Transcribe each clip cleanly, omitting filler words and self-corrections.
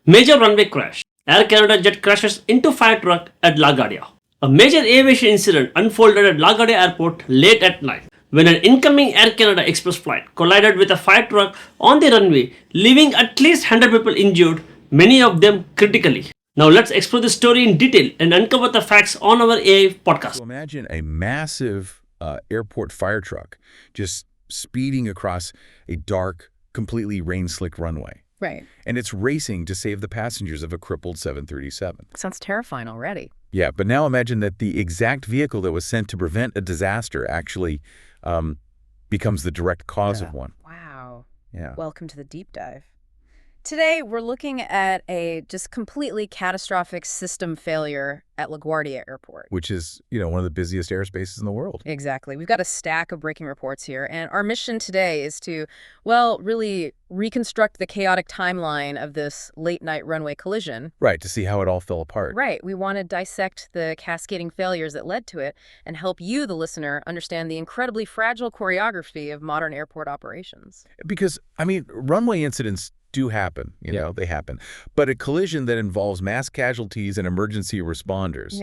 Major runway crash. Air Canada jet crashes into fire truck at LaGuardia. A major aviation incident unfolded at LaGuardia Airport late at night when an incoming Air Canada Express flight collided with a fire truck on the runway, leaving at least 100 people injured, many of them critically. Now let's explore this story in detail and uncover the facts on our AI podcast. So imagine a massive airport fire truck just speeding across a dark, completely rain-slicked runway. Right. And it's racing to save the passengers of a crippled 737. Sounds terrifying already. Yeah, but now imagine that the exact vehicle that was sent to prevent a disaster actually becomes the direct cause of one. Wow. Yeah. Welcome to the deep dive. Today, we're looking at a just completely catastrophic system failure at LaGuardia Airport. Which is, one of the busiest airspaces in the world. Exactly. We've got a stack of breaking reports here, and our mission today is to, well, really reconstruct the chaotic timeline of this late-night runway collision. Right, to see how it all fell apart. Right. We want to dissect the cascading failures that led to it and help you, the listener, understand the incredibly fragile choreography of modern airport operations. Because, runway incidents do happen, they happen. But a collision that involves mass casualties and emergency responders,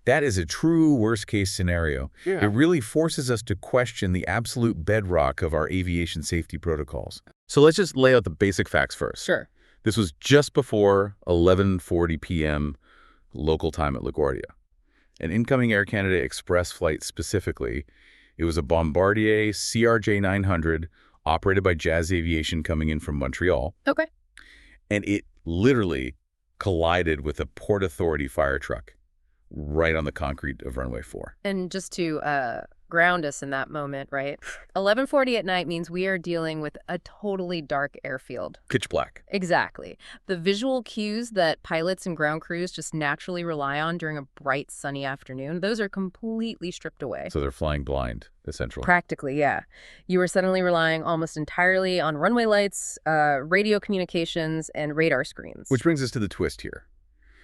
that is a true worst-case scenario. Yeah. It really forces us to question the absolute bedrock of our aviation safety protocols. So let's just lay out the basic facts first. Sure. This was just before 11:40 p.m. local time at LaGuardia. An incoming Air Canada Express flight specifically, it was a Bombardier CRJ-900 operated by Jazz Aviation coming in from Montreal. Okay. And it literally collided with a Port Authority fire truck right on the concrete of runway 4. And just to ground us in that moment, right? 11:40 at night means we are dealing with a totally dark airfield. Pitch black. Exactly. The visual cues that pilots and ground crews just naturally rely on during a bright, sunny afternoon, those are completely stripped away. So they're flying blind, essentially. Practically, yeah. You are suddenly relying almost entirely on runway lights, radio communications, and radar screens. Which brings us to the twist here.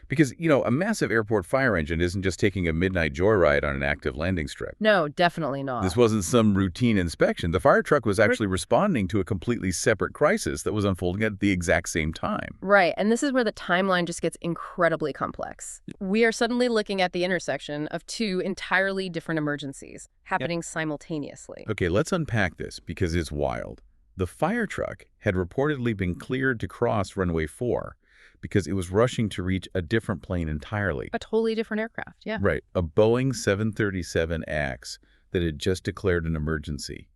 Because, a massive airport fire engine isn't just taking a midnight joyride on an active landing strip. No, definitely not. This wasn't some routine inspection. The fire truck was actually responding to a completely separate crisis that was unfolding at the exact same time. Right, and this is where the timeline just gets incredibly complex. We are suddenly looking at the intersection of two entirely different emergencies happening simultaneously. Okay, let's unpack this because it's wild. The fire truck had reportedly been cleared to cross runway 4 because it was rushing to reach a different plane entirely. A totally different aircraft, yeah. Right, a Boeing 737X that had just declared an emergency.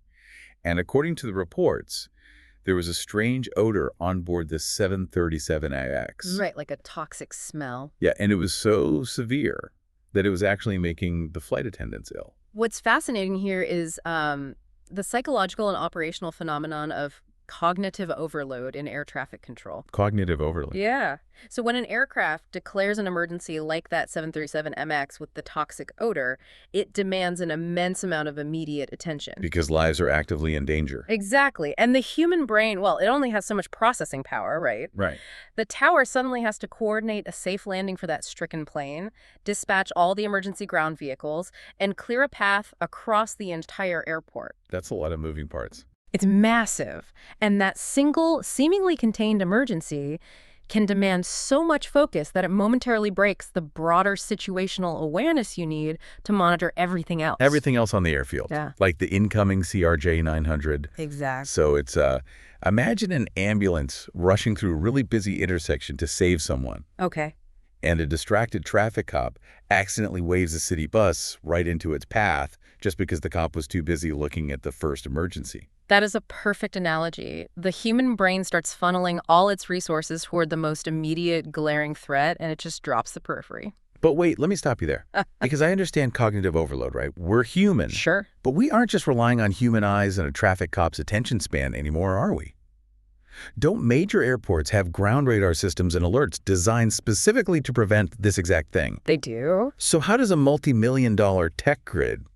And according to the reports, there was a strange odor on board this 737X. Right, like a toxic smell. Yeah, and it was so severe that it was actually making the flight attendants ill. What's fascinating here is the psychological and operational phenomenon of cognitive overload in air traffic control. Cognitive overload. Yeah. So when an aircraft declares an emergency like that 737MX with the toxic odor, it demands an immense amount of immediate attention. Because lives are actively in danger. Exactly. And the human brain, well, it only has so much processing power, right? Right. The tower suddenly has to coordinate a safe landing for that stricken plane, dispatch all the emergency ground vehicles, and clear a path across the entire airport. That's a lot of moving parts. It's massive. And that single, seemingly contained emergency can demand so much focus that it momentarily breaks the broader situational awareness you need to monitor everything else. Everything else on the airfield. Yeah. Like the incoming CRJ-900. Exactly. So it's, imagine an ambulance rushing through a really busy intersection to save someone. Okay. And a distracted traffic cop accidentally waves a city bus right into its path just because the cop was too busy looking at the first emergency. That is a perfect analogy. The human brain starts funneling all its resources toward the most immediate, glaring threat, and it just drops the periphery. But wait, let me stop you there. Because I understand cognitive overload, right? We're human. Sure. But we aren't just relying on human eyes and a traffic cop's attention span anymore, are we? Don't major airports have ground radar systems and alerts designed specifically to prevent this exact thing? They do? So how does a multi-million-dollar tech grid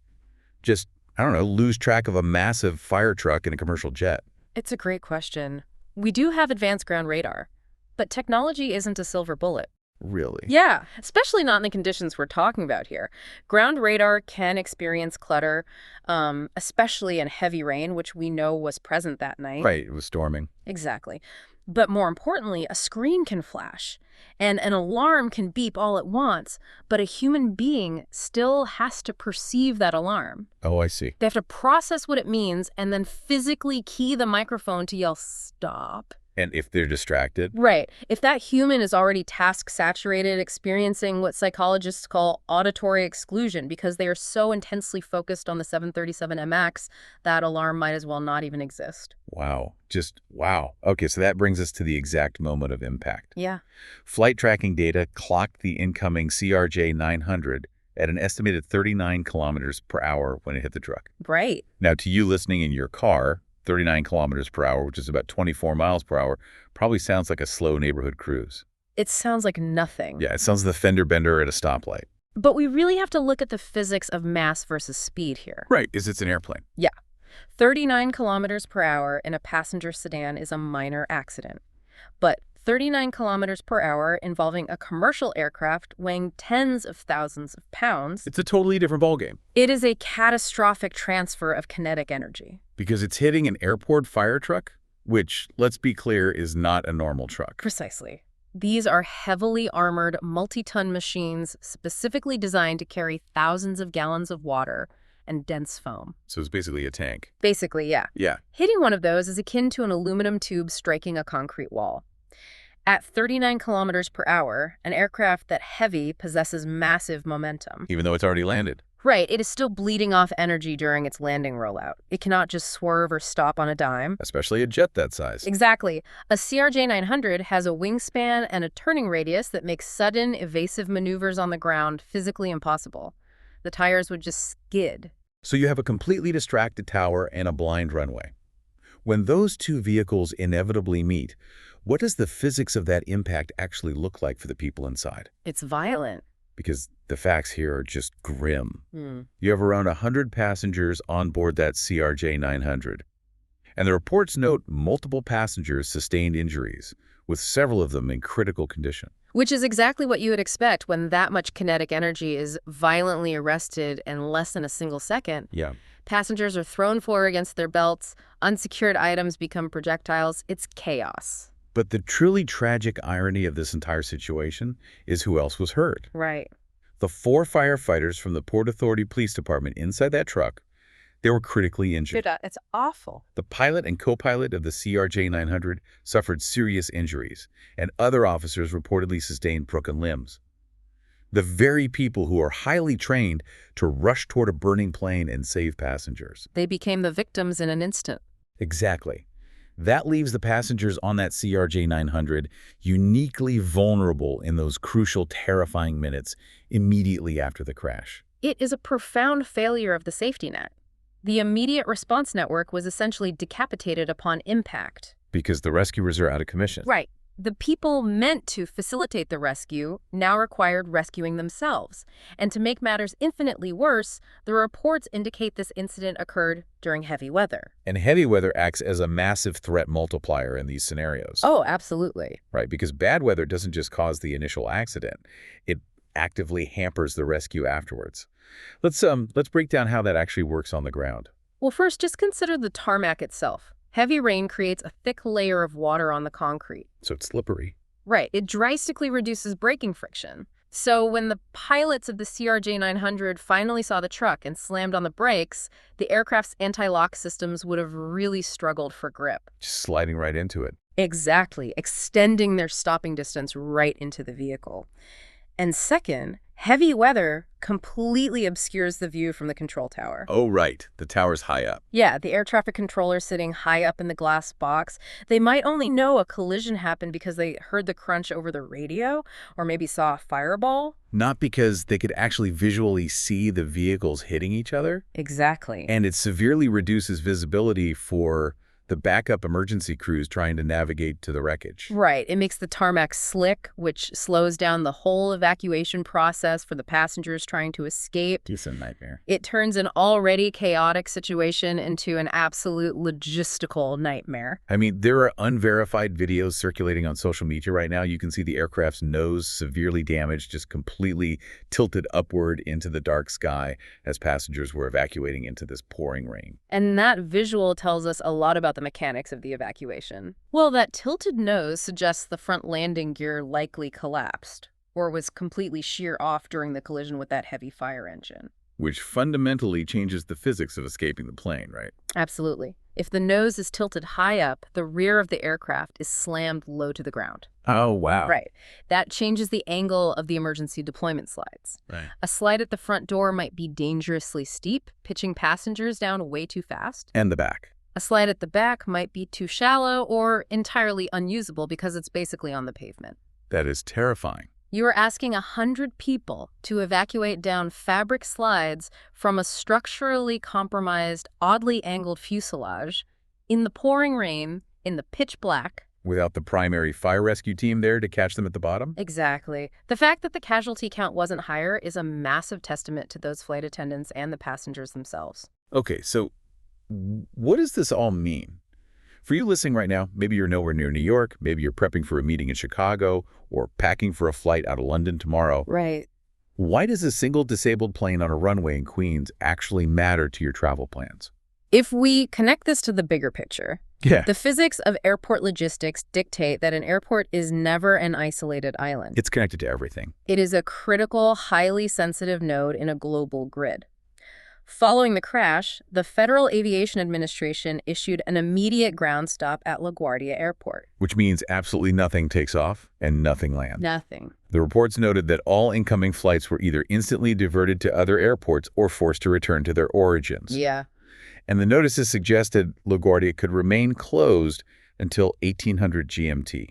just, lose track of a massive fire truck and a commercial jet? It's a great question. We do have advanced ground radar, but technology isn't a silver bullet. Really? Yeah, especially not in the conditions we're talking about here. Ground radar can experience clutter, especially in heavy rain, which we know was present that night. Right, it was storming. Exactly. But more importantly, a screen can flash, and an alarm can beep all at once, but a human being still has to perceive that alarm. Oh, I see. They have to process what it means and then physically key the microphone to yell, "Stop." And if they're distracted? Right. If that human is already task-saturated, experiencing what psychologists call auditory exclusion because they are so intensely focused on the 737 MX, that alarm might as well not even exist. Wow. Just wow. Okay, so that brings us to the exact moment of impact. Yeah. Flight tracking data clocked the incoming CRJ 900 at an estimated 39 kilometers per hour when it hit the truck. Right. Now, to you listening in your car, 39 kilometers per hour, which is about 24 miles per hour, probably sounds like a slow neighborhood cruise. It sounds like nothing. Yeah, it sounds like the fender bender at a stoplight. But we really have to look at the physics of mass versus speed here. Right, is it's an airplane. Yeah. 39 kilometers per hour in a passenger sedan is a minor accident. But 39 kilometers per hour involving a commercial aircraft weighing tens of thousands of pounds, It's a totally different ballgame it is a catastrophic transfer of kinetic energy. because it's hitting an airport fire truck, which, let's be clear, is not a normal truck. Precisely. These are heavily armored, multi-ton machines specifically designed to carry thousands of gallons of water and dense foam. So it's basically a tank. Basically, yeah. Yeah. Hitting one of those is akin to an aluminum tube striking a concrete wall. At 39 kilometers per hour, an aircraft that heavy possesses massive momentum. Even though it's already landed. Right, it is still bleeding off energy during its landing rollout. It cannot just swerve or stop on a dime. Especially a jet that size. Exactly. A CRJ-900 has a wingspan and a turning radius that makes sudden, evasive maneuvers on the ground physically impossible. The tires would just skid. So you have a completely distracted tower and a blind runway. When those two vehicles inevitably meet, what does the physics of that impact actually look like for the people inside? It's violent. Because the facts here are just grim. You have around 100 passengers on board that CRJ-900. And the reports note multiple passengers sustained injuries, with several of them in critical condition. Which is exactly what you would expect when that much kinetic energy is violently arrested in less than a single second. Yeah. Passengers are thrown forward against their belts, unsecured items become projectiles. It's chaos. But the truly tragic irony of this entire situation is who else was hurt. Right. The 4 firefighters from the Port Authority Police Department inside that truck, they were critically injured. It's awful. The pilot and co-pilot of the CRJ-900 suffered serious injuries, and other officers reportedly sustained broken limbs. The very people who are highly trained to rush toward a burning plane and save passengers. They became the victims in an instant. Exactly. That leaves the passengers on that CRJ-900 uniquely vulnerable in those crucial, terrifying minutes immediately after the crash. It is a profound failure of the safety net. The immediate response network was essentially decapitated upon impact. Because the rescuers are out of commission. Right. The people meant to facilitate the rescue now required rescuing themselves. And to make matters infinitely worse, the reports indicate this incident occurred during heavy weather. And heavy weather acts as a massive threat multiplier in these scenarios. Oh, absolutely. Right, because bad weather doesn't just cause the initial accident. It actively hampers the rescue afterwards. Let's break down how that actually works on the ground. Well, first, just consider the tarmac itself. Heavy rain creates a thick layer of water on the concrete. So it's slippery. Right. It drastically reduces braking friction. So when the pilots of the CRJ-900 finally saw the truck and slammed on the brakes, the aircraft's anti-lock systems would have really struggled for grip. Just sliding right into it. Exactly. Extending their stopping distance right into the vehicle. And second, heavy weather completely obscures the view from the control tower. Oh, right. The tower's high up. Yeah, the air traffic controller sitting high up in the glass box. They might only know a collision happened because they heard the crunch over the radio or maybe saw a fireball. Not because they could actually visually see the vehicles hitting each other. Exactly. And it severely reduces visibility for the backup emergency crews trying to navigate to the wreckage. Right. It makes the tarmac slick, which slows down the whole evacuation process for the passengers trying to escape. It's a nightmare. It turns an already chaotic situation into an absolute logistical nightmare. I mean, there are unverified videos circulating on social media right now. You can see the aircraft's nose severely damaged, just completely tilted upward into the dark sky as passengers were evacuating into this pouring rain. And that visual tells us a lot about the mechanics of the evacuation. Well, that tilted nose suggests the front landing gear likely collapsed, or was completely shear off during the collision with that heavy fire engine. Which fundamentally changes the physics of escaping the plane, right? Absolutely. If the nose is tilted high up, the rear of the aircraft is slammed low to the ground. Oh, wow. Right. That changes the angle of the emergency deployment slides. Right. A slide at the front door might be dangerously steep, pitching passengers down way too fast. And the back. A slide at the back might be too shallow or entirely unusable because it's basically on the pavement. That is terrifying. You are asking 100 people to evacuate down fabric slides from a structurally compromised, oddly angled fuselage in the pouring rain, in the pitch black. Without the primary fire rescue team there to catch them at the bottom? Exactly. The fact that the casualty count wasn't higher is a massive testament to those flight attendants and the passengers themselves. Okay, so what does this all mean? For you listening right now, maybe you're nowhere near New York, maybe you're prepping for a meeting in Chicago, or packing for a flight out of London tomorrow. Right. Why does a single disabled plane on a runway in Queens actually matter to your travel plans? If we connect this to the bigger picture, Yeah. the physics of airport logistics dictate that an airport is never an isolated island. It's connected to everything. It is a critical, highly sensitive node in a global grid. Following the crash, the Federal Aviation Administration issued an immediate ground stop at LaGuardia Airport. Which means absolutely nothing takes off and nothing lands. Nothing. The reports noted that all incoming flights were either instantly diverted to other airports or forced to return to their origins. Yeah. And the notices suggested LaGuardia could remain closed until 1800 GMT.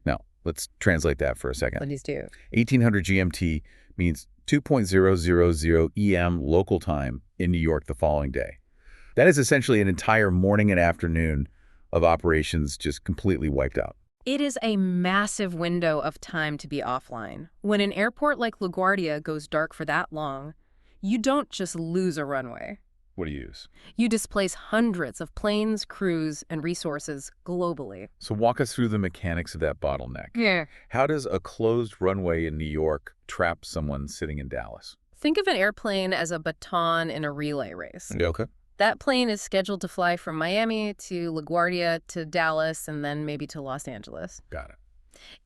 Now, let's translate that for a second. Please do. 1800 GMT means 2.000 EM local time in New York the following day. That is essentially an entire morning and afternoon of operations just completely wiped out. It is a massive window of time to be offline. When an airport like LaGuardia goes dark for that long, you don't just lose a runway. What do you use? You displace hundreds of planes, crews, and resources globally. So walk us through the mechanics of that bottleneck. Yeah. How does a closed runway in New York trap someone sitting in Dallas? Think of an airplane as a baton in a relay race. Okay. That plane is scheduled to fly from Miami to LaGuardia to Dallas and then maybe to Los Angeles. Got it.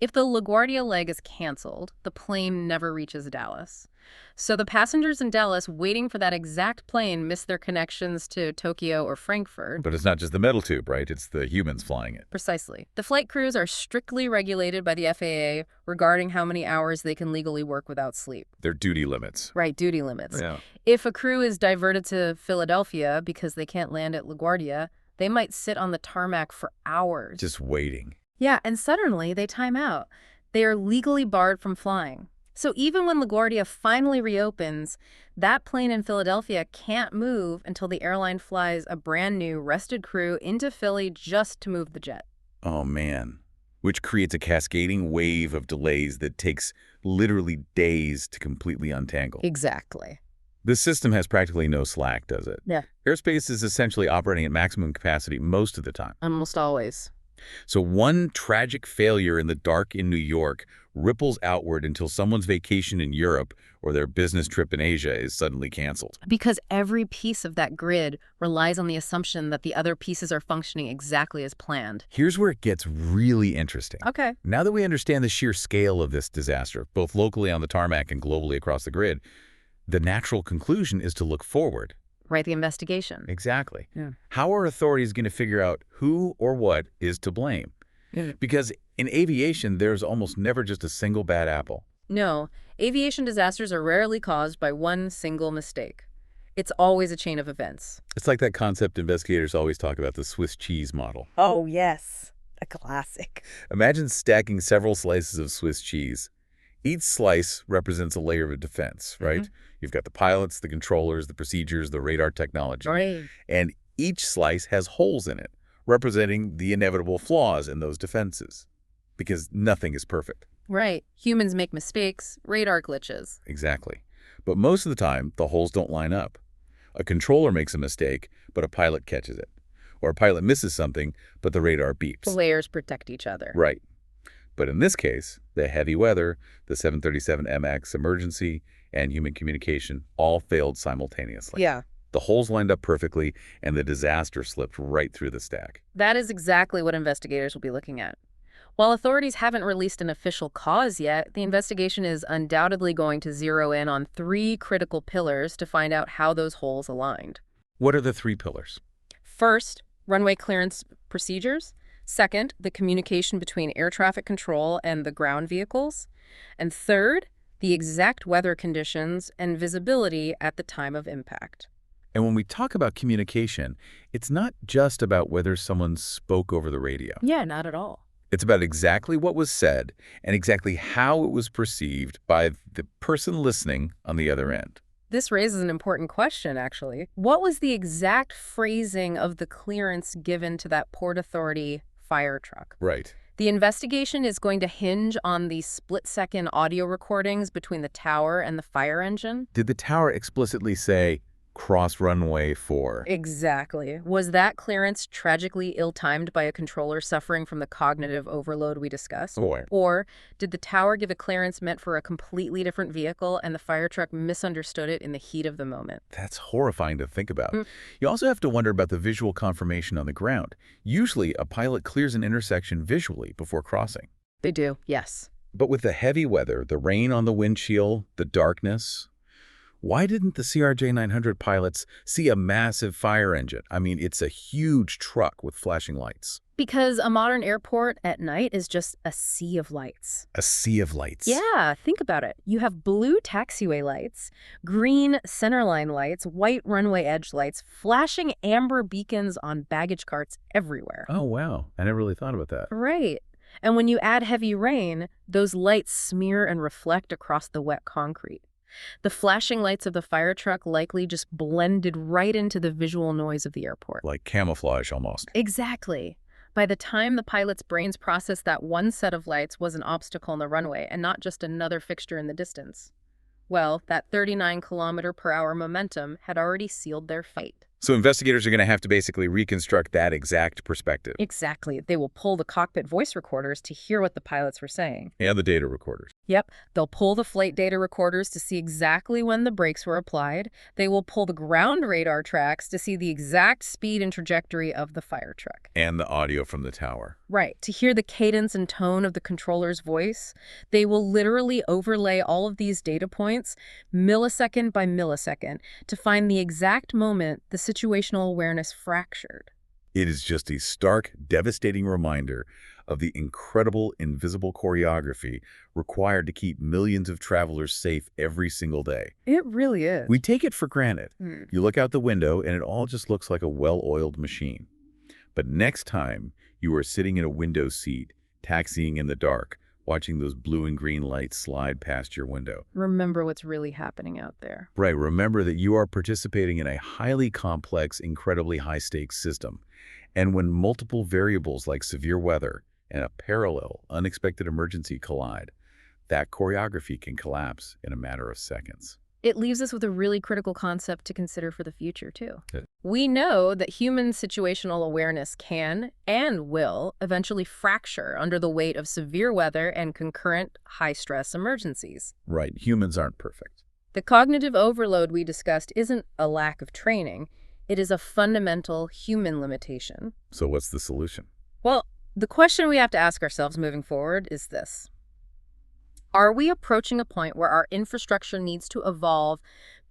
If the LaGuardia leg is canceled, the plane never reaches Dallas. So the passengers in Dallas waiting for that exact plane miss their connections to Tokyo or Frankfurt. But it's not just the metal tube, right? It's the humans flying it. Precisely. The flight crews are strictly regulated by the FAA regarding how many hours they can legally work without sleep. Their duty limits. Right, duty limits. Yeah. If a crew is diverted to Philadelphia because they can't land at LaGuardia, they might sit on the tarmac for hours. Just waiting. Yeah, and suddenly they time out. They are legally barred from flying. So even when LaGuardia finally reopens, that plane in Philadelphia can't move until the airline flies a brand new rested crew into Philly just to move the jet. Oh, man. Which creates a cascading wave of delays that takes literally days to completely untangle. Exactly. This system has practically no slack, does it? Yeah. Airspace is essentially operating at maximum capacity most of the time. Almost always. So one tragic failure in the dark in New York ripples outward until someone's vacation in Europe or their business trip in Asia is suddenly canceled. Because every piece of that grid relies on the assumption that the other pieces are functioning exactly as planned. Here's where it gets really interesting. Okay. Now that we understand the sheer scale of this disaster, both locally on the tarmac and globally across the grid, the natural conclusion is to look forward. Right, the investigation. Exactly. Yeah. How are authorities going to figure out who or what is to blame? Yeah. Because in aviation, there's almost never just a single bad apple. No, aviation disasters are rarely caused by one single mistake. It's always a chain of events. It's like that concept investigators always talk about, the Swiss cheese model. Oh, yes. A classic. Imagine stacking several slices of Swiss cheese. Each slice represents a layer of defense, right? You've got the pilots, the controllers, the procedures, the radar technology. Right. And each slice has holes in it, representing the inevitable flaws in those defenses. Because nothing is perfect. Right. Humans make mistakes, radar glitches. Exactly. But most of the time, the holes don't line up. A controller makes a mistake, but a pilot catches it. Or a pilot misses something, but the radar beeps. The layers protect each other. Right. But in this case, the heavy weather, the 737 MX emergency, and human communication all failed simultaneously. Yeah. The holes lined up perfectly, and the disaster slipped right through the stack. That is exactly what investigators will be looking at. While authorities haven't released an official cause yet, the investigation is undoubtedly going to zero in on 3 critical pillars to find out how those holes aligned. What are the 3 pillars? First, runway clearance procedures. Second, the communication between air traffic control and the ground vehicles. And third, the exact weather conditions and visibility at the time of impact. And when we talk about communication, it's not just about whether someone spoke over the radio. Yeah, not at all. It's about exactly what was said and exactly how it was perceived by the person listening on the other end. This raises an important question, actually. What was the exact phrasing of the clearance given to that Port Authority fire truck? Right. The investigation is going to hinge on the split-second audio recordings between the tower and the fire engine. Did the tower explicitly say, cross runway 4? Exactly. Was that clearance tragically ill-timed by a controller suffering from the cognitive overload we discussed? Or did the tower give a clearance meant for a completely different vehicle and the fire truck misunderstood it in the heat of the moment? That's horrifying to think about. You also have to wonder about the visual confirmation on the ground. Usually, a pilot clears an intersection visually before crossing. They do, yes. But with the heavy weather, the rain on the windshield, the darkness, why didn't the CRJ-900 pilots see a massive fire engine? I mean, it's a huge truck with flashing lights. Because a modern airport at night is just a sea of lights. A sea of lights. Yeah, think about it. You have blue taxiway lights, green centerline lights, white runway edge lights, flashing amber beacons on baggage carts everywhere. Oh, wow. I never really thought about that. Right. And when you add heavy rain, those lights smear and reflect across the wet concrete. The flashing lights of the fire truck likely just blended right into the visual noise of the airport. Like camouflage, almost. Exactly. By the time the pilot's brains processed that one set of lights was an obstacle on the runway and not just another fixture in the distance, well, that 39-kilometer-per-hour momentum had already sealed their fate. So investigators are going to have to basically reconstruct that exact perspective. Exactly. They will pull the cockpit voice recorders to hear what the pilots were saying. And the data recorders. Yep. They'll pull the flight data recorders to see exactly when the brakes were applied. They will pull the ground radar tracks to see the exact speed and trajectory of the fire truck. And the audio from the tower. Right. To hear the cadence and tone of the controller's voice, they will literally overlay all of these data points millisecond by millisecond to find the exact moment the situational awareness fractured. It is just a stark, devastating reminder of the incredible invisible choreography required to keep millions of travelers safe every single day. It really is. We take it for granted. You look out the window and it all just looks like a well-oiled machine. But next time you are sitting in a window seat, taxiing in the dark, watching those blue and green lights slide past your window. Remember what's really happening out there. Right, remember that you are participating in a highly complex, incredibly high-stakes system. And when multiple variables like severe weather and a parallel, unexpected emergency collide, that choreography can collapse in a matter of seconds. It leaves us with a really critical concept to consider for the future, too. Good. We know that human situational awareness can and will eventually fracture under the weight of severe weather and concurrent high-stress emergencies. Right, humans aren't perfect. The cognitive overload we discussed isn't a lack of training. It is a fundamental human limitation. So what's the solution? Well, the question we have to ask ourselves moving forward is this. Are we approaching a point where our infrastructure needs to evolve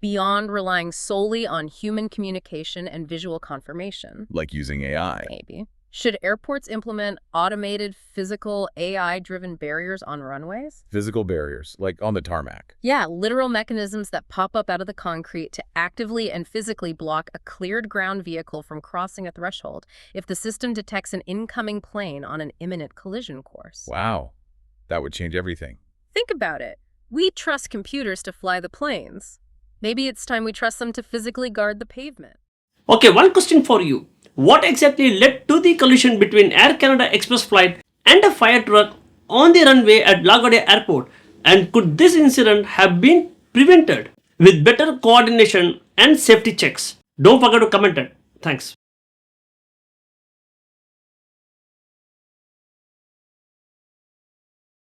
beyond relying solely on human communication and visual confirmation? Like using AI. Maybe. Should airports implement automated physical AI-driven barriers on runways? Physical barriers, like on the tarmac. Yeah, literal mechanisms that pop up out of the concrete to actively and physically block a cleared ground vehicle from crossing a threshold if the system detects an incoming plane on an imminent collision course. Wow, that would change everything. Think about it. We trust computers to fly the planes. Maybe it's time we trust them to physically guard the pavement. Okay, one question for you. What exactly led to the collision between Air Canada Express flight and a fire truck on the runway at LaGuardia Airport? And could this incident have been prevented with better coordination and safety checks? Don't forget to comment it. Thanks.